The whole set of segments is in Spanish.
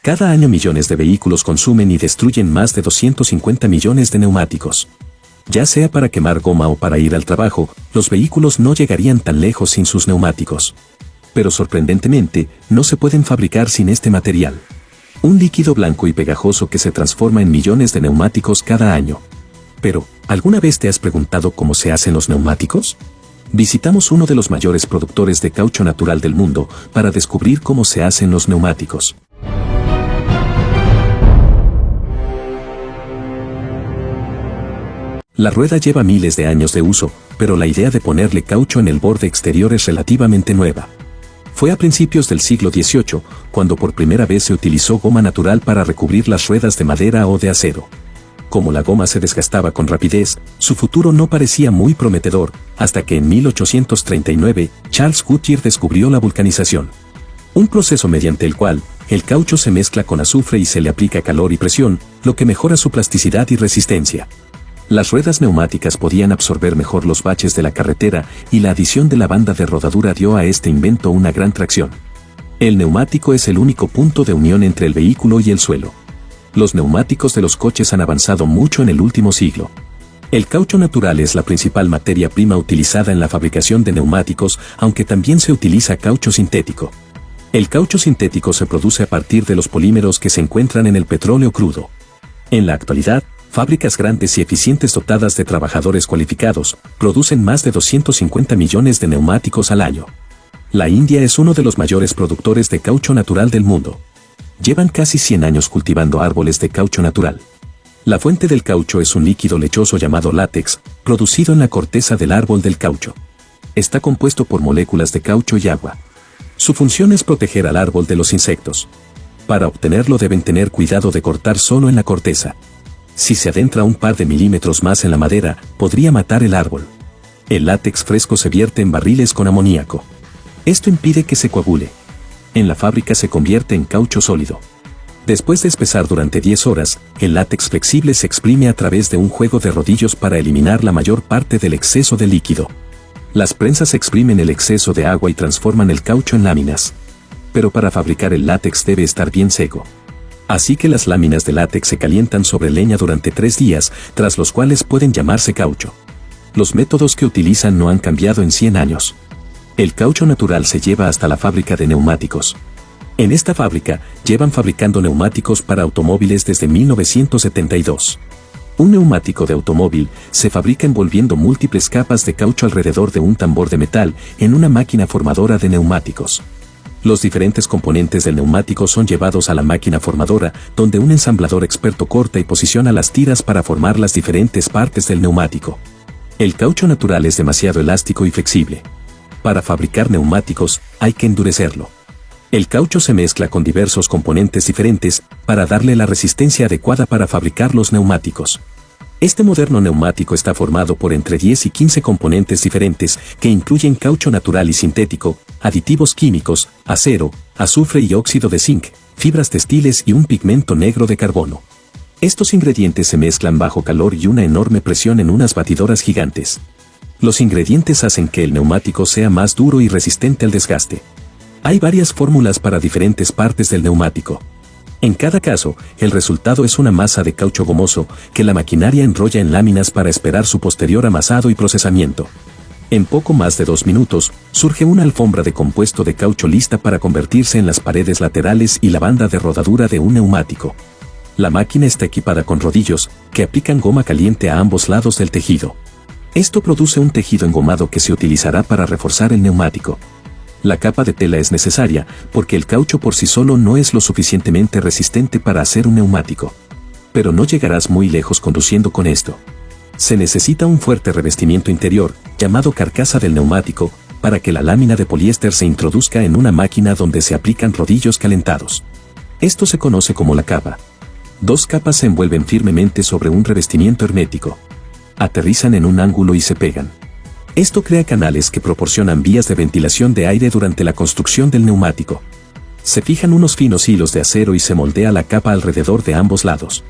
Cada año millones de vehículos consumen y destruyen más de 250 millones de neumáticos. Ya sea para quemar goma o para ir al trabajo, los vehículos no llegarían tan lejos sin sus neumáticos. Pero sorprendentemente, no se pueden fabricar sin este material. Un líquido blanco y pegajoso que se transforma en millones de neumáticos cada año. Pero, ¿alguna vez te has preguntado cómo se hacen los neumáticos? Visitamos uno de los mayores productores de caucho natural del mundo para descubrir cómo se hacen los neumáticos. La rueda lleva miles de años de uso, pero la idea de ponerle caucho en el borde exterior es relativamente nueva. Fue a principios del siglo XVIII, cuando por primera vez se utilizó goma natural para recubrir las ruedas de madera o de acero. Como la goma se desgastaba con rapidez, su futuro no parecía muy prometedor, hasta que en 1839, Charles Goodyear descubrió la vulcanización. Un proceso mediante el cual, el caucho se mezcla con azufre y se le aplica calor y presión, lo que mejora su plasticidad y resistencia. Las ruedas neumáticas podían absorber mejor los baches de la carretera y la adición de la banda de rodadura dio a este invento una gran tracción. El neumático es el único punto de unión entre el vehículo y el suelo. Los neumáticos de los coches han avanzado mucho en el último siglo. El caucho natural es la principal materia prima utilizada en la fabricación de neumáticos, aunque también se utiliza caucho sintético. El caucho sintético se produce a partir de los polímeros que se encuentran en el petróleo crudo. En la actualidad, fábricas grandes y eficientes dotadas de trabajadores cualificados producen más de 250 millones de neumáticos al año. La India es uno de los mayores productores de caucho natural del mundo. Llevan casi 100 años cultivando árboles de caucho natural. La fuente del caucho es un líquido lechoso llamado látex, producido en la corteza del árbol del caucho. Está compuesto por moléculas de caucho y agua. Su función es proteger al árbol de los insectos. Para obtenerlo deben tener cuidado de cortar solo en la corteza. Si se adentra un par de milímetros más en la madera, podría matar el árbol. El látex fresco se vierte en barriles con amoníaco. Esto impide que se coagule. En la fábrica se convierte en caucho sólido. Después de espesar durante 10 horas, el látex flexible se exprime a través de un juego de rodillos para eliminar la mayor parte del exceso de líquido. Las prensas exprimen el exceso de agua y transforman el caucho en láminas. Pero para fabricar el látex debe estar bien seco. Así que las láminas de látex se calientan sobre leña durante 3 días, tras los cuales pueden llamarse caucho. Los métodos que utilizan no han cambiado en 100 años. El caucho natural se lleva hasta la fábrica de neumáticos. En esta fábrica, llevan fabricando neumáticos para automóviles desde 1972. Un neumático de automóvil se fabrica envolviendo múltiples capas de caucho alrededor de un tambor de metal en una máquina formadora de neumáticos. Los diferentes componentes del neumático son llevados a la máquina formadora, donde un ensamblador experto corta y posiciona las tiras para formar las diferentes partes del neumático. El caucho natural es demasiado elástico y flexible. Para fabricar neumáticos, hay que endurecerlo. El caucho se mezcla con diversos componentes diferentes para darle la resistencia adecuada para fabricar los neumáticos. Este moderno neumático está formado por entre 10 y 15 componentes diferentes que incluyen caucho natural y sintético, aditivos químicos, acero, azufre y óxido de zinc, fibras textiles y un pigmento negro de carbono. Estos ingredientes se mezclan bajo calor y una enorme presión en unas batidoras gigantes. Los ingredientes hacen que el neumático sea más duro y resistente al desgaste. Hay varias fórmulas para diferentes partes del neumático. En cada caso, el resultado es una masa de caucho gomoso que la maquinaria enrolla en láminas para esperar su posterior amasado y procesamiento. En poco más de 2 minutos, surge una alfombra de compuesto de caucho lista para convertirse en las paredes laterales y la banda de rodadura de un neumático. La máquina está equipada con rodillos, que aplican goma caliente a ambos lados del tejido. Esto produce un tejido engomado que se utilizará para reforzar el neumático. La capa de tela es necesaria, porque el caucho por sí solo no es lo suficientemente resistente para hacer un neumático. Pero no llegarás muy lejos conduciendo con esto. Se necesita un fuerte revestimiento interior, llamado carcasa del neumático, para que la lámina de poliéster se introduzca en una máquina donde se aplican rodillos calentados. Esto se conoce como la capa. 2 capas se envuelven firmemente sobre un revestimiento hermético. Aterrizan en un ángulo y se pegan. Esto crea canales que proporcionan vías de ventilación de aire durante la construcción del neumático. Se fijan unos finos hilos de acero y se moldea la capa alrededor de ambos lados.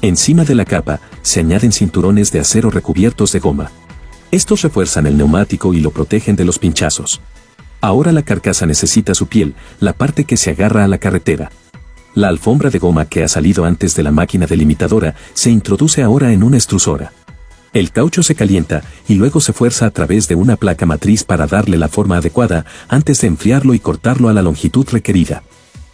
Encima de la capa, se añaden cinturones de acero recubiertos de goma. Estos refuerzan el neumático y lo protegen de los pinchazos. Ahora la carcasa necesita su piel, la parte que se agarra a la carretera. La alfombra de goma que ha salido antes de la máquina delimitadora se introduce ahora en una extrusora. El caucho se calienta y luego se fuerza a través de una placa matriz para darle la forma adecuada antes de enfriarlo y cortarlo a la longitud requerida.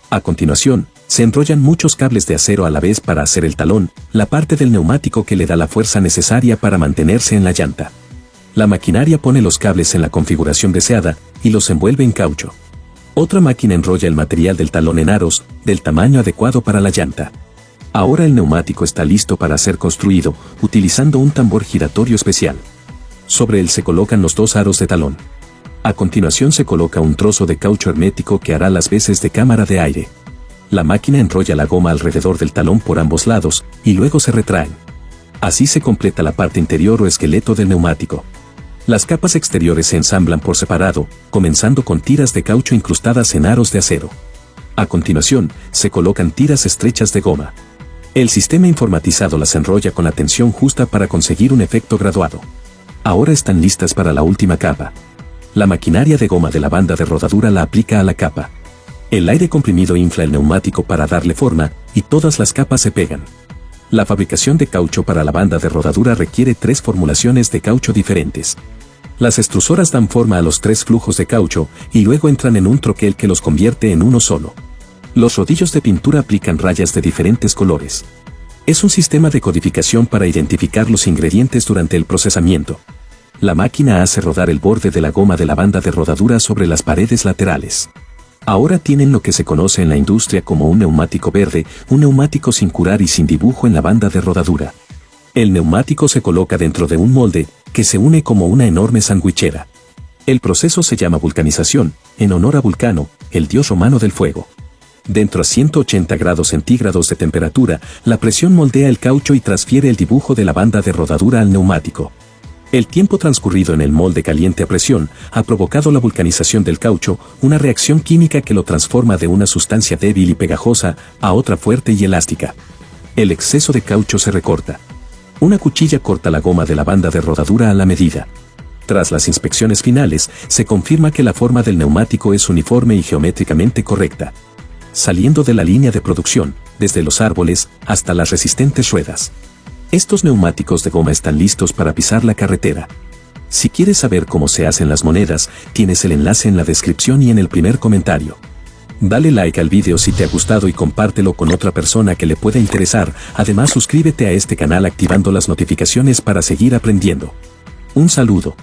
A continuación, se enrollan muchos cables de acero a la vez para hacer el talón, la parte del neumático que le da la fuerza necesaria para mantenerse en la llanta. La maquinaria pone los cables en la configuración deseada y los envuelve en caucho. Otra máquina enrolla el material del talón en aros, del tamaño adecuado para la llanta. Ahora el neumático está listo para ser construido, utilizando un tambor giratorio especial. Sobre él se colocan los dos aros de talón. A continuación se coloca un trozo de caucho hermético que hará las veces de cámara de aire. La máquina enrolla la goma alrededor del talón por ambos lados, y luego se retraen. Así se completa la parte interior o esqueleto del neumático. Las capas exteriores se ensamblan por separado, comenzando con tiras de caucho incrustadas en aros de acero. A continuación, se colocan tiras estrechas de goma. El sistema informatizado las enrolla con la tensión justa para conseguir un efecto graduado. Ahora están listas para la última capa. La maquinaria de goma de la banda de rodadura la aplica a la capa. El aire comprimido infla el neumático para darle forma, y todas las capas se pegan. La fabricación de caucho para la banda de rodadura requiere 3 formulaciones de caucho diferentes. Las extrusoras dan forma a los 3 flujos de caucho, y luego entran en un troquel que los convierte en uno solo. Los rodillos de pintura aplican rayas de diferentes colores. Es un sistema de codificación para identificar los ingredientes durante el procesamiento. La máquina hace rodar el borde de la goma de la banda de rodadura sobre las paredes laterales. Ahora tienen lo que se conoce en la industria como un neumático verde, un neumático sin curar y sin dibujo en la banda de rodadura. El neumático se coloca dentro de un molde, que se une como una enorme sandwichera. El proceso se llama vulcanización, en honor a Vulcano, el dios romano del fuego. Dentro a 180 grados centígrados de temperatura, la presión moldea el caucho y transfiere el dibujo de la banda de rodadura al neumático. El tiempo transcurrido en el molde caliente a presión ha provocado la vulcanización del caucho, una reacción química que lo transforma de una sustancia débil y pegajosa a otra fuerte y elástica. El exceso de caucho se recorta. Una cuchilla corta la goma de la banda de rodadura a la medida. Tras las inspecciones finales, se confirma que la forma del neumático es uniforme y geométricamente correcta. Saliendo de la línea de producción, desde los árboles hasta las resistentes ruedas. Estos neumáticos de goma están listos para pisar la carretera. Si quieres saber cómo se hacen las monedas, tienes el enlace en la descripción y en el primer comentario. Dale like al video si te ha gustado y compártelo con otra persona que le pueda interesar. Además, suscríbete a este canal activando las notificaciones para seguir aprendiendo. Un saludo.